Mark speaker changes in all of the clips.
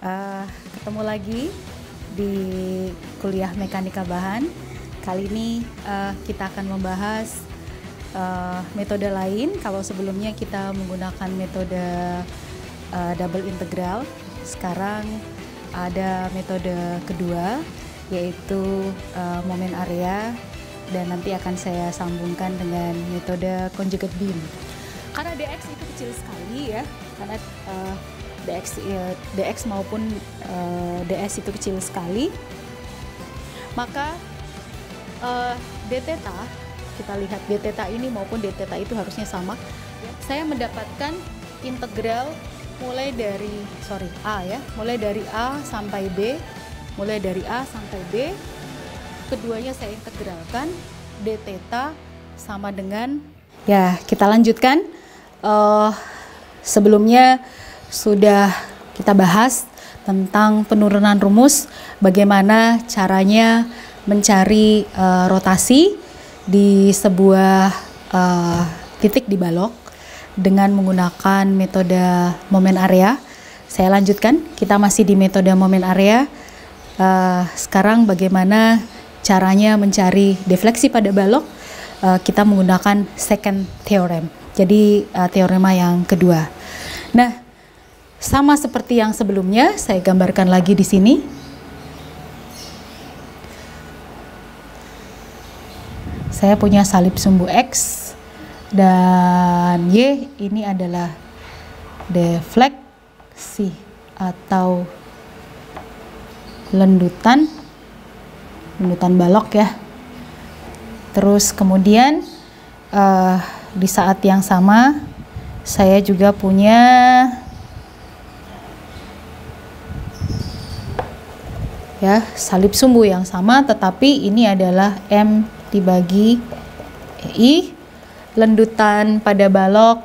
Speaker 1: Ketemu lagi di kuliah mekanika bahan. Kali ini kita akan membahas metode lain. Kalau sebelumnya kita menggunakan metode double integral, sekarang ada metode kedua, yaitu moment area, dan nanti akan saya sambungkan dengan metode conjugate beam. Karena dx itu kecil sekali ya, karena dx maupun ds itu kecil sekali, maka dθ, kita lihat dθ ini maupun dθ itu harusnya sama. Saya mendapatkan integral mulai dari mulai dari a sampai b, keduanya saya integralkan, dθ sama dengan, ya kita lanjutkan. Sebelumnya sudah kita bahas tentang penurunan rumus, bagaimana caranya mencari rotasi di sebuah titik di balok dengan menggunakan metode moment area. Saya lanjutkan, kita masih di metode moment area. Sekarang bagaimana caranya mencari defleksi pada balok, kita menggunakan second theorem. Jadi teorema yang kedua. Nah, sama seperti yang sebelumnya, saya gambarkan lagi di sini. Saya punya salib sumbu X dan Y, ini adalah defleksi atau lendutan balok ya. Terus kemudian di saat yang sama saya juga punya ya salib sumbu yang sama, tetapi ini adalah M dibagi EI, lendutan pada balok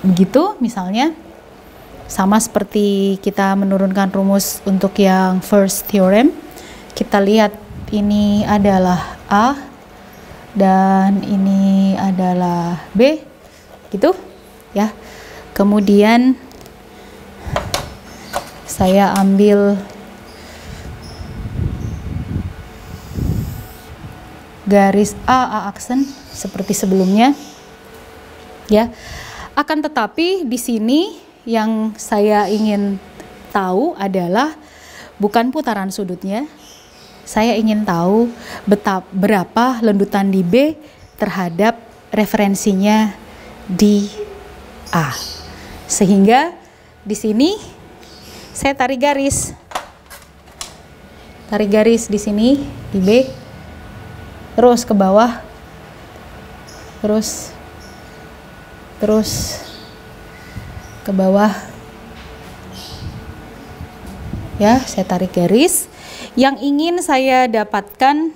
Speaker 1: begitu misalnya, sama seperti kita menurunkan rumus untuk yang first theorem. Kita lihat ini adalah A dan ini adalah B gitu ya. Kemudian saya ambil garis A aksen seperti sebelumnya ya. Akan tetapi di sini yang saya ingin tahu adalah bukan putaran sudutnya. Saya ingin tahu berapa lendutan di B terhadap referensinya di A. Sehingga di sini saya tarik garis di sini di B, terus ke bawah, terus ke bawah ya. Saya tarik garis. Yang ingin saya dapatkan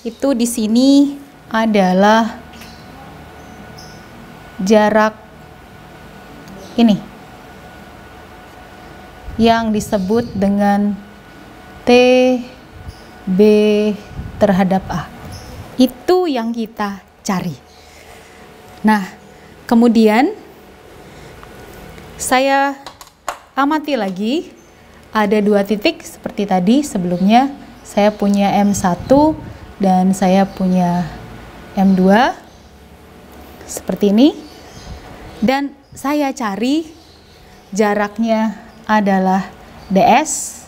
Speaker 1: itu di sini adalah jarak ini yang disebut dengan TB terhadap A. Itu yang kita cari. Nah, kemudian saya amati lagi, ada dua titik seperti tadi sebelumnya. Saya punya M1 dan saya punya M2 seperti ini, dan saya cari jaraknya adalah DS.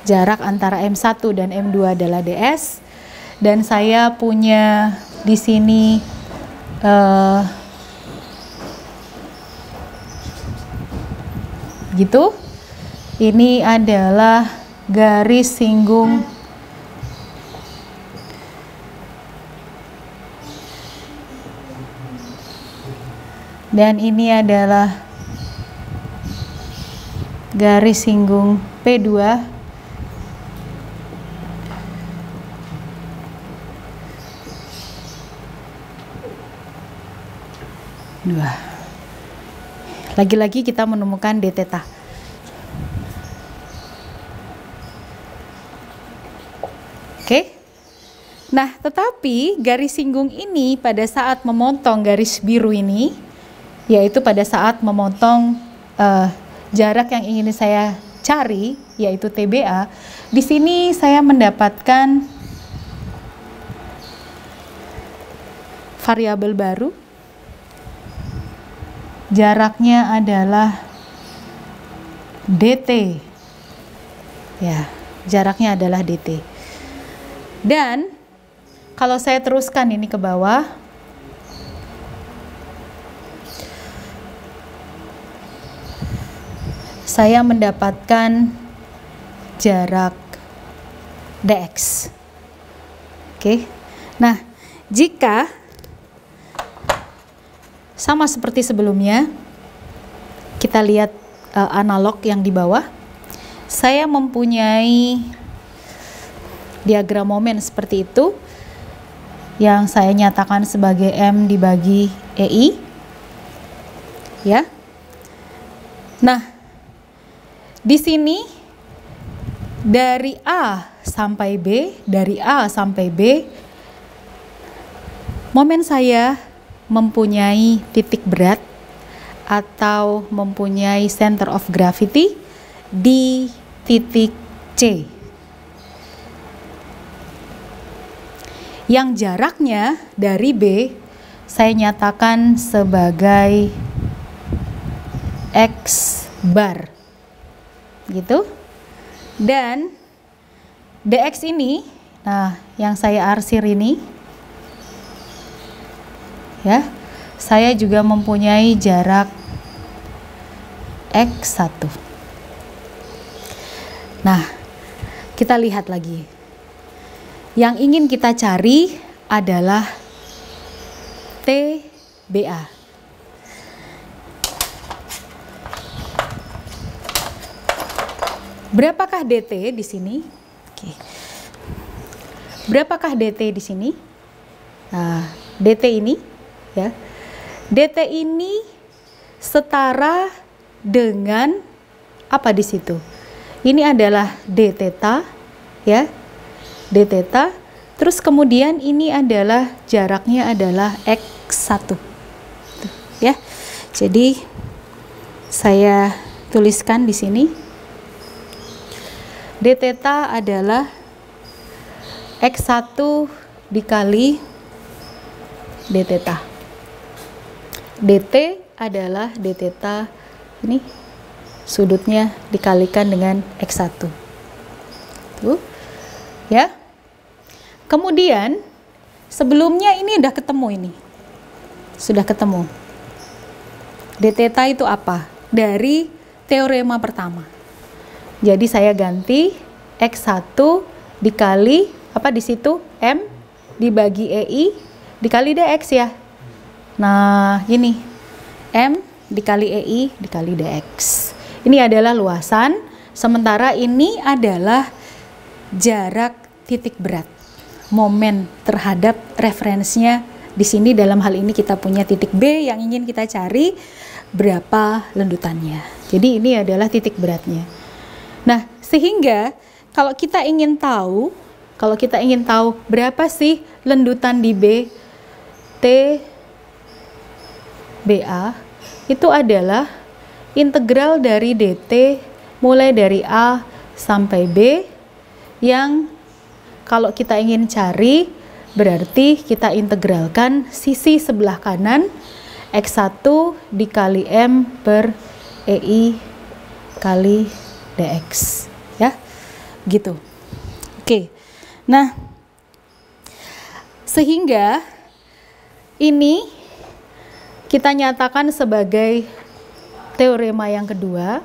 Speaker 1: Jarak antara M1 dan M2 adalah DS. Dan saya punya di sini gitu. Ini adalah garis singgung dan ini adalah garis singgung P2. Lagi-lagi kita menemukan dθ. Oke. Nah, tetapi garis singgung ini pada saat memotong garis biru ini, yaitu pada saat memotong jarak yang ingin saya cari, yaitu TBA, di sini saya mendapatkan variabel baru. Jaraknya adalah dt. Ya, jaraknya adalah dt. Dan kalau saya teruskan ini ke bawah, saya mendapatkan jarak dx. Oke. Nah, jika sama seperti sebelumnya, kita lihat analog yang di bawah. Saya mempunyai diagram momen seperti itu, yang saya nyatakan sebagai M dibagi EI. Ya. Nah, di sini dari A sampai B, momen saya mempunyai titik berat atau mempunyai center of gravity di titik C. Yang jaraknya dari B saya nyatakan sebagai X bar. Gitu. Dan dx ini, nah yang saya arsir ini, ya, saya juga mempunyai jarak X1. Nah, kita lihat lagi. Yang ingin kita cari adalah TBA. Berapakah dt di sini? Oke. Berapakah dt di sini? Nah, dt ini, ya. dt ini setara dengan apa di situ? Ini adalah d theta, ya. D theta. Terus kemudian ini adalah jaraknya adalah x1. Tuh, ya. Jadi saya tuliskan di sini. D theta adalah x1 dikali d theta. dt adalah d theta, ini sudutnya dikalikan dengan x1. Tuh. Ya. Kemudian sebelumnya ini udah ketemu ini. Sudah ketemu. D theta itu apa? Dari teorema pertama. Jadi saya ganti X1 dikali apa di situ? M dibagi EI dikali DX ya. Nah, ini M dikali EI dikali DX. Ini adalah luasan, sementara ini adalah jarak titik berat. Momen terhadap referensinya di sini, dalam hal ini kita punya titik B yang ingin kita cari berapa lendutannya. Jadi ini adalah titik beratnya. Nah, sehingga kalau kita ingin tahu berapa sih lendutan di B, T, BA, itu adalah integral dari DT mulai dari A sampai B, yang kalau kita ingin cari berarti kita integralkan sisi sebelah kanan X1 dikali M per EI kali DX, ya, gitu. Oke, nah, sehingga ini kita nyatakan sebagai teorema yang kedua.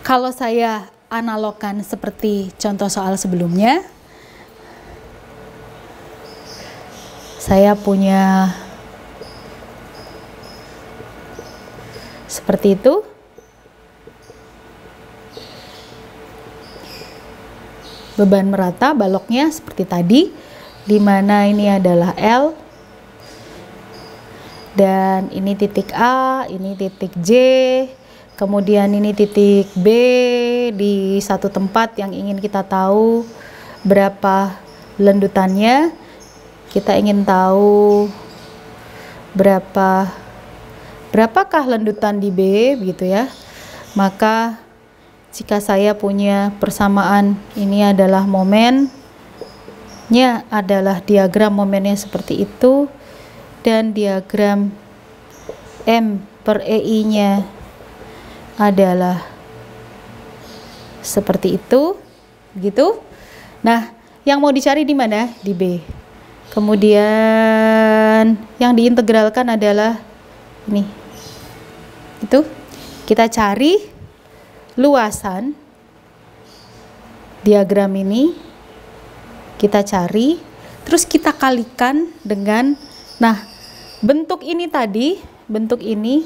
Speaker 1: Kalau saya analogkan seperti contoh soal sebelumnya, saya punya seperti itu. Beban merata baloknya seperti tadi, di mana ini adalah L dan ini titik A, ini titik J, kemudian ini titik B di satu tempat yang ingin kita tahu berapa lendutannya. Kita ingin tahu berapa berapakah lendutan di B begitu ya. Maka jika saya punya persamaan ini adalah momennya adalah diagram momennya seperti itu, dan diagram M per EI nya adalah seperti itu gitu. Nah, yang mau dicari di mana? Di B. Kemudian yang diintegralkan adalah ini. Itu kita cari luasan diagram ini, kita cari, terus kita kalikan dengan, nah, bentuk ini tadi, bentuk ini,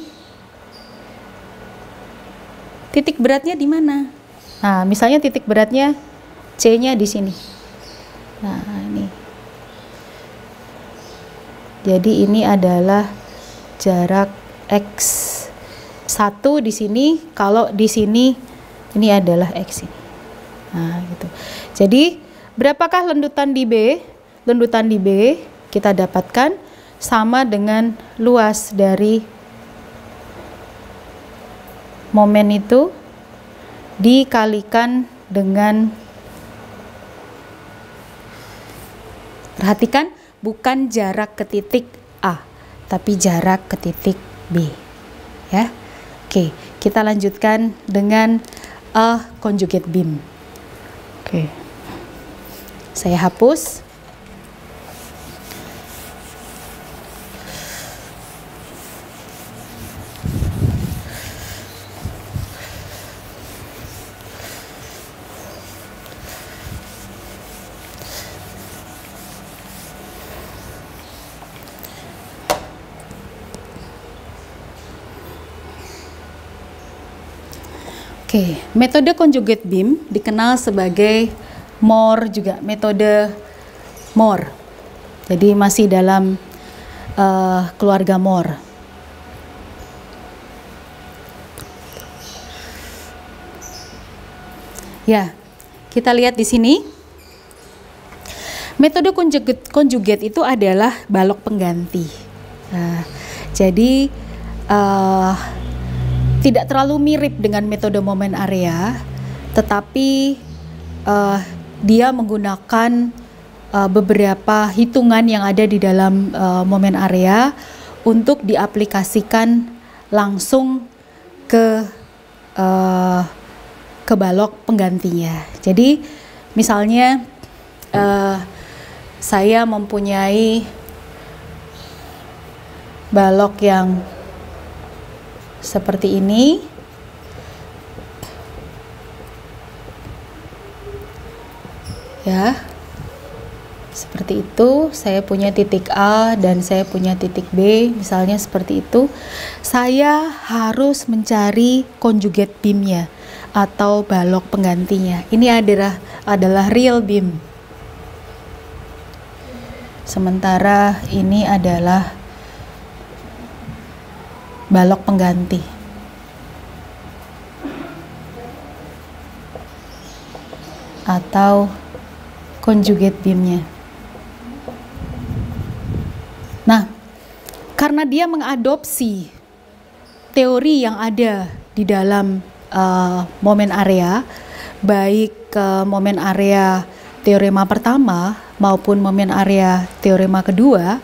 Speaker 1: titik beratnya di mana? Nah, misalnya titik beratnya C-nya di sini. Nah, ini. Jadi ini adalah jarak X1 di sini, kalau di sini ini adalah X ini. Nah, gitu. Jadi, berapakah lendutan di B? Lendutan di B kita dapatkan sama dengan luas dari momen itu dikalikan dengan, perhatikan, bukan jarak ke titik A, tapi jarak ke titik B. Ya. Oke, kita lanjutkan dengan conjugate beam. Oke. Saya hapus. Oke, metode conjugate beam dikenal sebagai Moore juga, metode Moore. Jadi masih dalam keluarga Moore. Ya, kita lihat di sini. Metode conjugate itu adalah balok pengganti. Nah, jadi tidak terlalu mirip dengan metode momen area, tetapi dia menggunakan beberapa hitungan yang ada di dalam momen area untuk diaplikasikan langsung ke balok penggantinya. Jadi misalnya saya mempunyai balok yang seperti ini, ya, seperti itu. Saya punya titik A dan saya punya titik B, misalnya seperti itu. Saya harus mencari conjugate beamnya atau balok penggantinya. Ini adalah real beam, sementara ini adalah balok pengganti. Atau conjugate beamnya. Nah, karena dia mengadopsi teori yang ada di dalam momen area, baik momen area teorema pertama maupun momen area teorema kedua,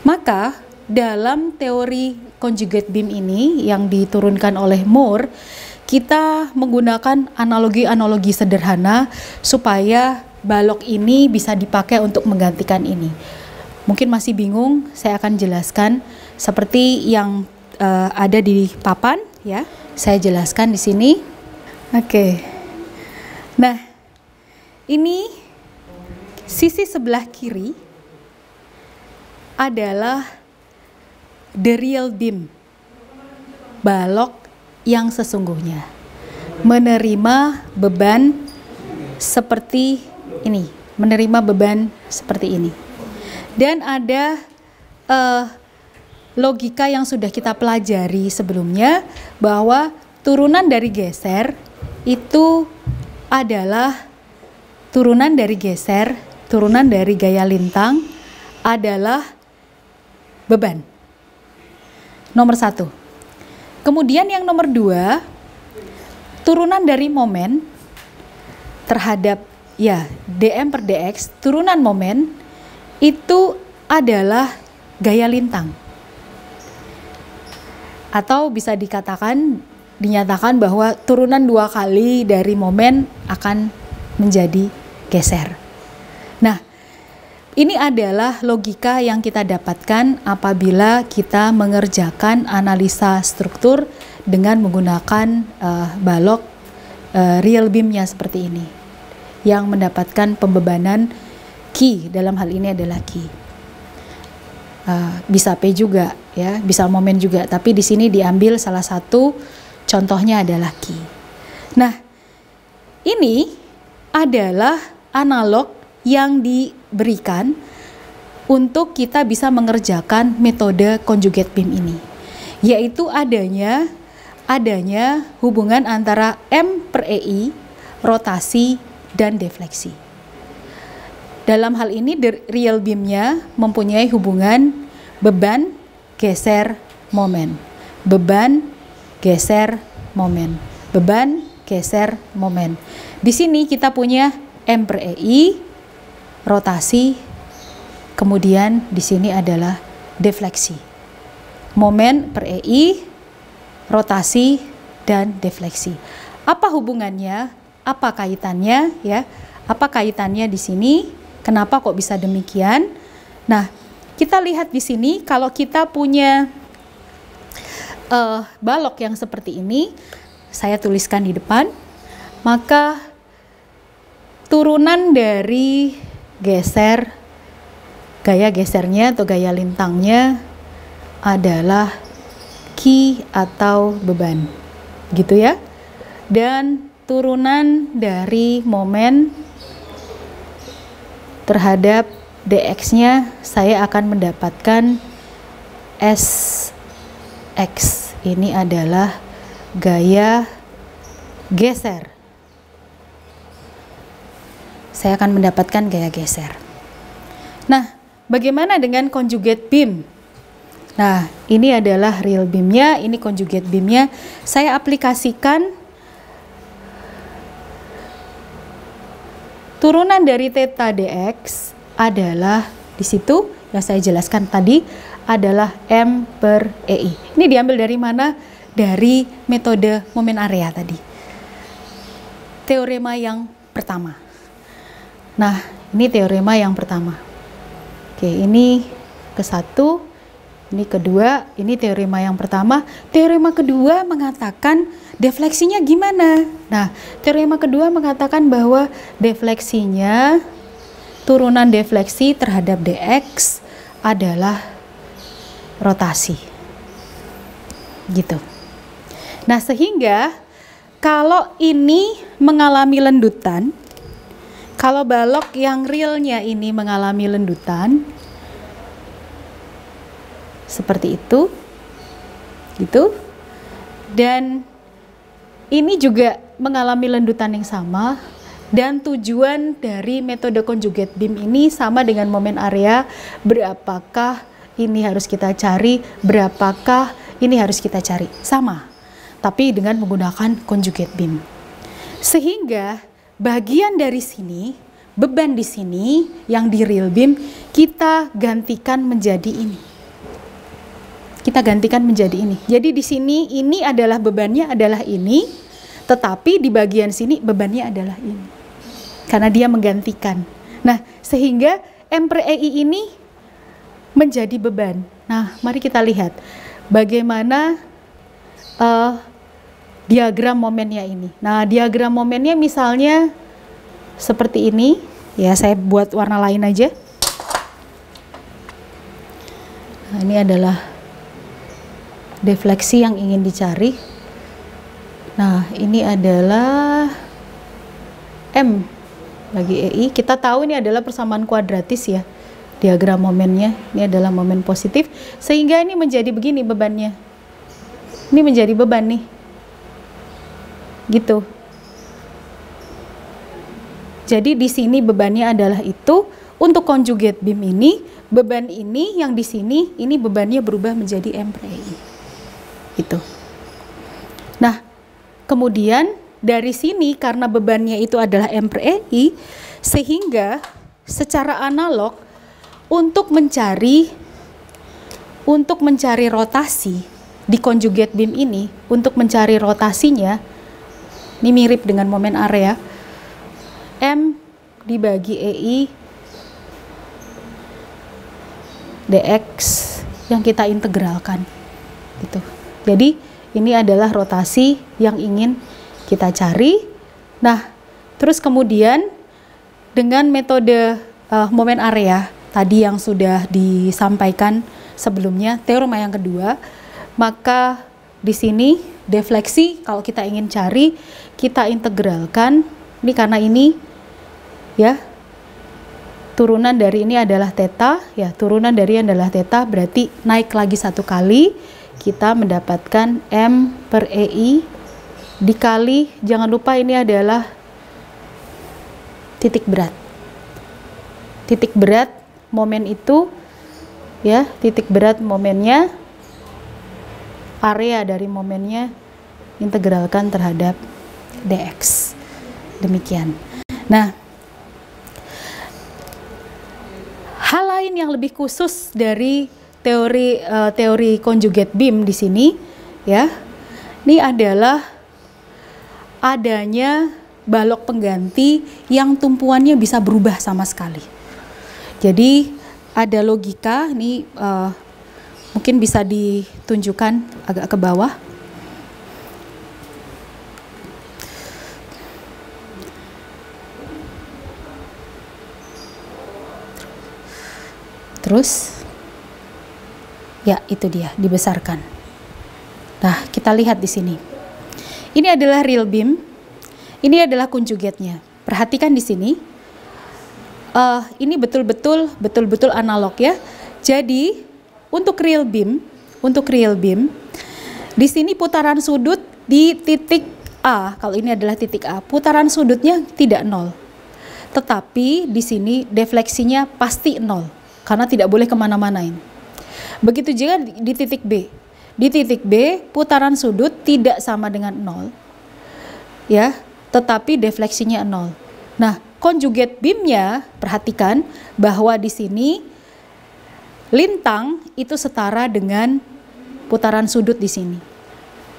Speaker 1: maka dalam teori conjugate beam ini yang diturunkan oleh Moore, kita menggunakan analogi-analogi sederhana supaya balok ini bisa dipakai untuk menggantikan ini. Mungkin masih bingung, saya akan jelaskan seperti yang ada di papan, ya. Saya jelaskan di sini. Oke. Nah, ini sisi sebelah kiri adalah the real beam, balok yang sesungguhnya, menerima beban seperti ini, menerima beban seperti ini. Dan ada logika yang sudah kita pelajari sebelumnya, bahwa turunan dari geser itu adalah turunan dari geser, turunan dari gaya lintang adalah beban. nomor 1. Kemudian yang nomor 2, turunan dari momen terhadap ya dm per dx, turunan momen itu adalah gaya lintang. Atau bisa dinyatakan bahwa turunan 2 kali dari momen akan menjadi geser. Nah, ini adalah logika yang kita dapatkan apabila kita mengerjakan analisa struktur dengan menggunakan balok real beam-nya seperti ini, yang mendapatkan pembebanan Q, dalam hal ini adalah Q. Bisa P juga, ya, bisa momen juga, tapi di sini diambil salah satu contohnya adalah Q. Nah, ini adalah analog yang diberikan untuk kita bisa mengerjakan metode conjugate beam ini, yaitu adanya hubungan antara M per EI, rotasi, dan defleksi. Dalam hal ini real beam-nya mempunyai hubungan beban, geser, momen. Beban, geser, momen. Beban, geser, momen. Di sini kita punya M per EI, rotasi, kemudian di sini adalah defleksi. Momen per EI, rotasi, dan defleksi. Apa hubungannya? Apa kaitannya, ya? Apa kaitannya di sini? Kenapa kok bisa demikian? Nah, kita lihat di sini kalau kita punya balok yang seperti ini, saya tuliskan di depan, maka turunan dari gaya gesernya atau gaya lintangnya adalah Q atau beban, gitu ya. Dan turunan dari momen terhadap dx-nya saya akan mendapatkan Sx. Ini adalah gaya geser. Saya akan mendapatkan gaya geser. Nah, bagaimana dengan conjugate beam? Nah, ini adalah real beam-nya, ini conjugate beam-nya. Saya aplikasikan turunan dari theta dx adalah di situ yang saya jelaskan tadi adalah M per EI. Ini diambil dari mana? Dari metode momen area tadi. Teorema yang pertama. Nah, ini teorema yang pertama. Oke, ini ke-1, ini kedua, ini teorema yang pertama. Teorema kedua mengatakan defleksinya gimana? Nah, teorema kedua mengatakan bahwa defleksinya, turunan defleksi terhadap dx adalah rotasi. Gitu. Nah, sehingga kalau ini mengalami lendutan, kalau balok yang realnya ini mengalami lendutan, seperti itu, gitu. Dan ini juga mengalami lendutan yang sama, dan tujuan dari metode conjugate beam ini sama dengan momen area. Berapakah ini harus kita cari, berapakah ini harus kita cari, sama, tapi dengan menggunakan conjugate beam. Sehingga bagian dari sini, beban di sini yang di real beam kita gantikan menjadi ini. Kita gantikan menjadi ini. Jadi di sini ini adalah bebannya adalah ini, tetapi di bagian sini bebannya adalah ini. Karena dia menggantikan. Nah, sehingga M per EI ini menjadi beban. Nah, mari kita lihat bagaimana diagram momennya ini. Nah, diagram momennya misalnya seperti ini. Ya, saya buat warna lain aja. Nah, ini adalah defleksi yang ingin dicari. Nah, ini adalah M bagi EI. Kita tahu ini adalah persamaan kuadratis ya. Diagram momennya, ini adalah momen positif. Sehingga ini menjadi begini bebannya. Ini menjadi beban nih. Gitu. Jadi di sini bebannya adalah itu. Untuk conjugate beam ini, beban ini yang di sini, ini bebannya berubah menjadi M per EI. Itu. Nah, kemudian dari sini karena bebannya itu adalah M/EI, sehingga secara analog untuk mencari rotasi di conjugate beam ini, untuk mencari rotasinya, ini mirip dengan momen area, M dibagi EI dx yang kita integralkan gitu. Jadi ini adalah rotasi yang ingin kita cari. Nah, terus kemudian dengan metode momen area tadi yang sudah disampaikan sebelumnya, teorema yang kedua, maka di sini defleksi kalau kita ingin cari, kita integralkan. Ini karena ini ya turunan dari ini adalah theta, ya turunan dari ini adalah theta, berarti naik lagi satu kali, kita mendapatkan M/EI dikali, jangan lupa ini adalah titik berat. Titik berat momen itu ya, titik berat momennya, area dari momennya integralkan terhadap dx. Demikian. Nah, hal lain yang lebih khusus dari teori conjugate beam di sini ya, ini adalah adanya balok pengganti yang tumpuannya bisa berubah sama sekali. Jadi ada logika, ini mungkin bisa ditunjukkan agak ke bawah. Terus, ya itu dia, dibesarkan. Nah, kita lihat di sini. Ini adalah real beam, ini adalah conjugate-nya. Perhatikan di sini, ini betul-betul analog ya. Jadi untuk real beam, di sini putaran sudut di titik A. Kalau ini adalah titik A, putaran sudutnya tidak 0. Tetapi di sini defleksinya pasti 0. Karena tidak boleh kemana-manain. Begitu juga di titik B. Di titik B, putaran sudut tidak sama dengan 0. Ya, tetapi defleksinya 0. Nah, conjugate beamnya, perhatikan bahwa di sini lintang itu setara dengan putaran sudut di sini.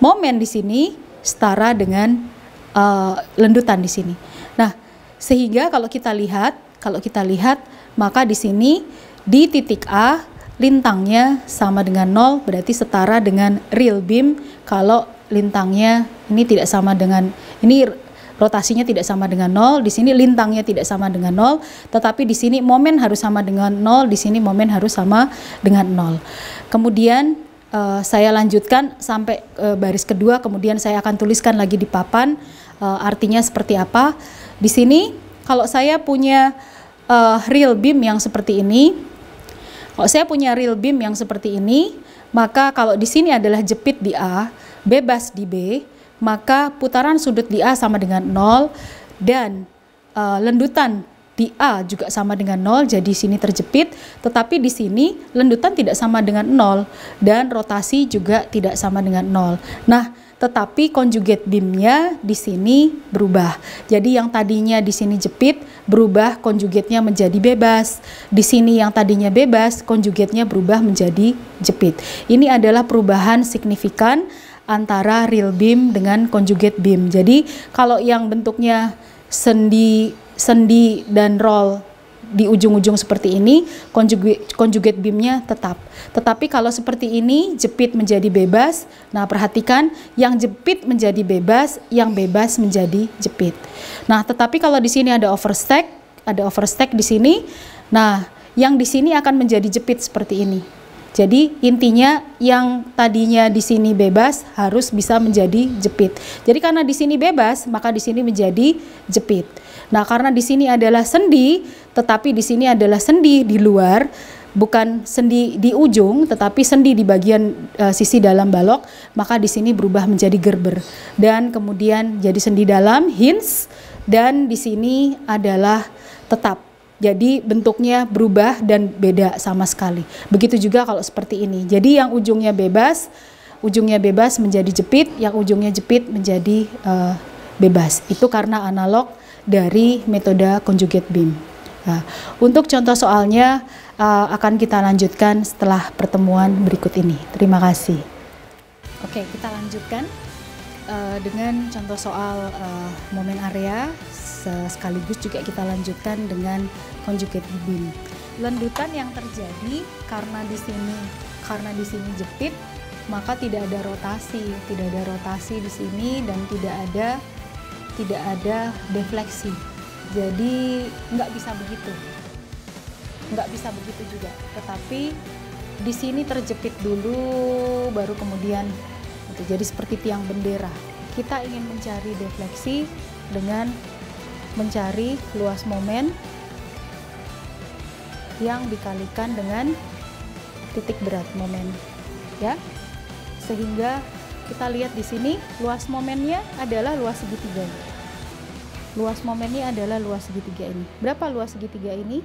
Speaker 1: Momen di sini setara dengan lendutan di sini. Nah, sehingga kalau kita lihat, maka di sini di titik A lintangnya sama dengan 0, berarti setara dengan real beam. Kalau lintangnya ini tidak sama dengan, ini rotasinya tidak sama dengan 0, di sini lintangnya tidak sama dengan 0, tetapi di sini momen harus sama dengan 0, di sini momen harus sama dengan 0. Kemudian saya lanjutkan sampai baris kedua, kemudian saya akan tuliskan lagi di papan artinya seperti apa. Di sini kalau saya punya real beam yang seperti ini, maka kalau di sini adalah jepit di A, bebas di B, maka putaran sudut di A sama dengan 0 dan lendutan di A juga sama dengan 0, jadi sini terjepit, tetapi di sini lendutan tidak sama dengan 0 dan rotasi juga tidak sama dengan 0. Nah, tetapi conjugate beamnya di sini berubah. Jadi yang tadinya di sini jepit berubah conjugate-nya menjadi bebas. Di sini yang tadinya bebas conjugate-nya berubah menjadi jepit. Ini adalah perubahan signifikan antara real beam dengan conjugate beam. Jadi kalau yang bentuknya sendi dan roll di ujung-ujung seperti ini, conjugate beamnya tetap. Tetapi kalau seperti ini, jepit menjadi bebas. Nah, perhatikan, yang jepit menjadi bebas, yang bebas menjadi jepit. Nah, tetapi kalau di sini ada overstack di sini. Nah, yang di sini akan menjadi jepit seperti ini. Jadi intinya yang tadinya di sini bebas harus bisa menjadi jepit. Jadi karena di sini bebas, maka di sini menjadi jepit. Nah, karena di sini adalah sendi, tetapi di sini adalah sendi di luar, bukan sendi di ujung, tetapi sendi di bagian sisi dalam balok, maka di sini berubah menjadi gerber. Dan kemudian jadi sendi dalam, hinge, dan di sini adalah tetap. Jadi bentuknya berubah dan beda sama sekali. Begitu juga kalau seperti ini. Jadi yang ujungnya bebas, ujungnya bebas menjadi jepit, yang ujungnya jepit menjadi bebas. Itu karena analog dari metode conjugate beam. Nah, untuk contoh soalnya akan kita lanjutkan setelah pertemuan berikut ini. Terima kasih. Oke, kita lanjutkan dengan contoh soal momen area, sekaligus juga kita lanjutkan dengan conjugate beam. Lendutan yang terjadi karena di sini jepit, maka tidak ada rotasi di sini dan tidak ada defleksi. Jadi nggak bisa begitu juga. Tetapi di sini terjepit dulu, baru kemudian jadi seperti tiang bendera. Kita ingin mencari defleksi dengan mencari luas momen yang dikalikan dengan titik berat momen, ya. Sehingga kita lihat di sini luas momennya adalah luas segitiga ini. Luas momennya adalah luas segitiga ini. Berapa luas segitiga ini?